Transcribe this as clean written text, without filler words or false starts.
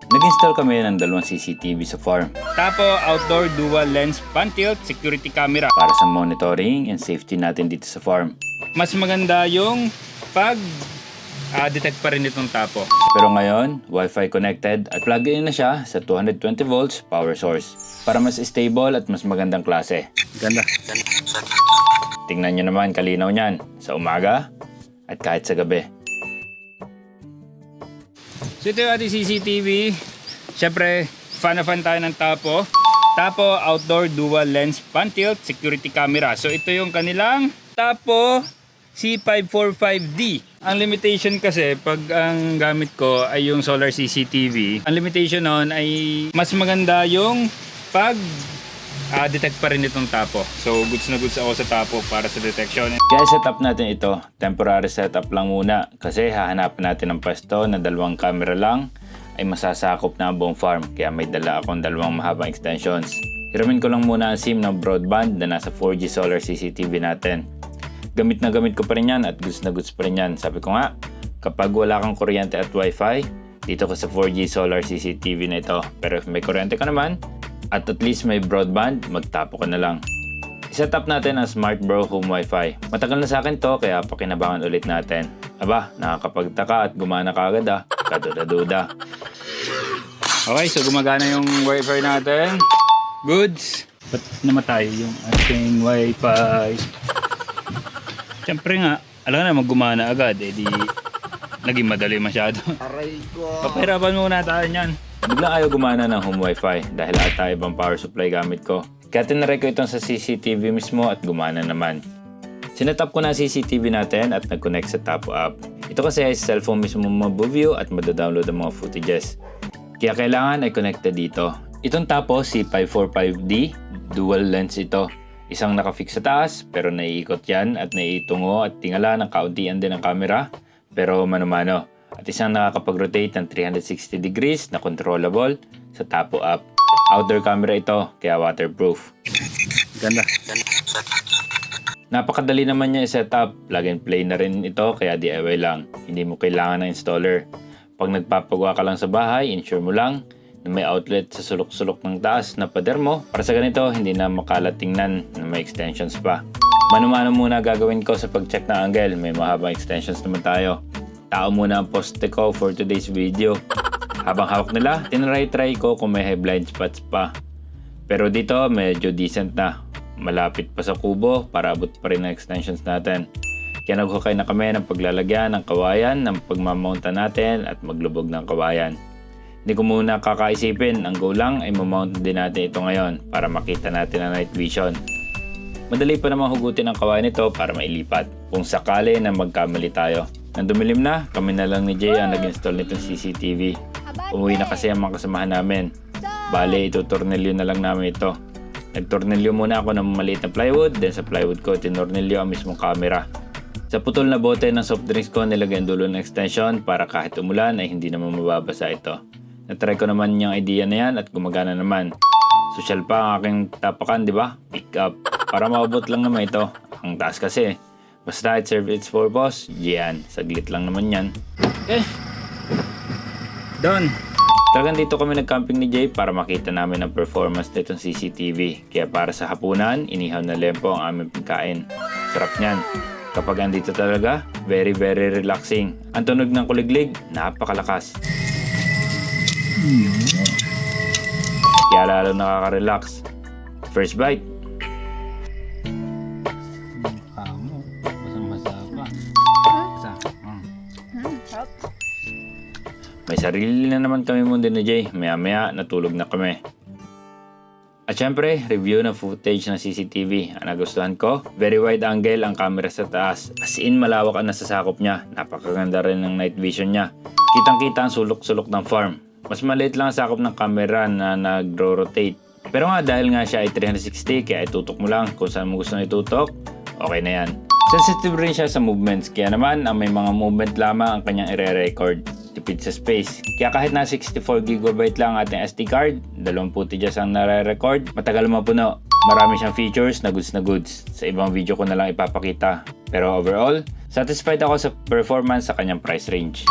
Nag-install kami ng dalawang CCTV sa farm Tapo outdoor dual lens pan-tilt security camera. para sa monitoring and safety natin dito sa farm. Mas maganda yung pag detect pa rin itong tapo. Pero ngayon, Wi-Fi connected at plug in na siya sa 220 volts power source para mas stable at mas magandang klase. Ganda. Tingnan nyo naman kalinaw niyan sa umaga at kahit sa gabi. So ito yung ating CCTV. Siyempre, fan na fan tayo ng Tapo. Tapo outdoor dual lens pan-tilt security camera. So ito yung kanilang Tapo C545D. Ang limitation kasi pag ang gamit ko ay yung solar CCTV, ang limitation nun ay mas maganda yung pag detect pa rin itong tapo. So goods na goods ako sa tapo para sa detection. Kaya setup natin ito, temporary setup lang muna kasi hahanapin natin ng pwesto na dalawang camera lang ay masasakop na ang buong farm. Kaya may dala akong dalawang mahabang extensions. Hiramin ko lang muna ang SIM ng broadband na nasa 4G solar CCTV natin. Gamit na gamit ko pa rin yan at goods na goods pa rin yan. Sabi ko nga, kapag wala kang kuryente at wifi, dito ka sa 4G solar CCTV na ito. Pero if may kuryente ka naman, at least may broadband, magtapo ka na lang. I-set up natin ang Smart Bro Home Wi-Fi. Matagal na sa akin to, kaya pakinabangan ulit natin. Aba, nakakapagtaka at gumana ka agad kaduda-duda. Okay, so gumagana yung wifi natin. Goods. Ba't namatay yung ating wifi? Siyempre nga, alam na maggumana agad, di naging madali masyado. Aray ko. Papahirapan muna tayo niyan. Biglang ayaw gumana ng home wifi dahil ata ibang power supply gamit ko. Kaya tinry ko itong sa CCTV mismo at gumana naman. Sinetap ko na CCTV natin at nag-connect sa Tapo app. Ito kasi ay sa cellphone mismo mag-view at madadownload ang mga footages. Kaya kailangan ay connected dito. Itong Tapo C545D, dual lens ito. Isang nakafix sa taas pero naiikot yan at naiitungo at tingala ng kauntian din ang camera pero mano-mano. At isang nakakapag-rotate ng 360 degrees na controllable sa Tapo app. Outdoor camera ito kaya waterproof. Ganda. Napakadali naman niya i-set up. Plug and play na rin ito kaya DIY lang. Hindi mo kailangan ng installer. Pag nagpapagawa ka lang sa bahay, ensure mo lang na may outlet sa sulok-sulok ng taas na pader mo. Para sa ganito, hindi na makalat tingnan na may extensions pa. Mano-mano muna gagawin ko sa pag-check ng angle. May mahabang extensions naman tayo. Tao muna ang poste ko for today's video. Habang hawak nila, tinry ko kung may high blind spots pa. Pero dito, medyo decent na. Malapit pa sa kubo para abot pa rin ang extensions natin. Kaya naghukay na kami ng paglalagyan ng kawayan ng pagmamounta natin at maglubog ng kawayan. Hindi ko muna kakaisipin, ang goal lang ay mamount din natin ito ngayon para makita natin ang night vision. Madali pa naman hugutin ang kawayan nito para mailipat kung sakali na magkamali tayo. Nang dumilim na, kami na lang ni Jay ang nag-install nitong CCTV. Umuwi na kasi ang mga kasamahan namin. Bale, itutornilyo na lang namin ito. Nagtornilyo muna ako ng maliit na plywood, then sa plywood ko tinornilyo ang mismong camera. Sa putol na bote ng soft drinks ko, nilagay ang dulo ng extension para kahit umulan ay hindi naman mababasa ito. Natry ko naman yung idea na yan at gumagana naman. Social pa ang aking tapakan, di ba? Pick up. Para maabot lang naman ito. Ang taas kasi. Basta it serve its purpose, yan. Saglit lang naman yan. Done. Talagang dito kami nag-camping ni Jay para makita namin ang performance nitong CCTV. Kaya para sa hapunan, inihaw na lempo ang aming pagkain. Sarap niyan. Kapag andito talaga, very relaxing. Ang tunog ng kuliglig, napakalakas. Kaya lalo nakaka-relax. First bite. Kamo, basang-basa pa. May sarili na naman kami mundo ni Jay. Maya-maya, natulog na kami. At syempre, review ng footage ng CCTV. Ang nagustuhan ko, very wide angle ang camera sa taas. As in, malawak ang nasasakop niya. Napakaganda rin ng night vision niya. Kitang-kita ang sulok-sulok ng farm. Mas maliit lang ang sakop ng camera na nag-rotate. Pero nga dahil nga siya ay 360, kaya itutok mo lang kung saan mo gusto na itutok, okay na yan. Sensitive rin siya sa movements, kaya naman ang may mga movement lamang ang kanyang ire-record. Tipid sa space. Kaya kahit na 64GB lang ating SD card, 20 footages ang nare-record, matagal mapuno. Marami siyang features na goods. Sa ibang video ko na lang ipapakita. Pero overall, satisfied ako sa performance sa kanyang price range.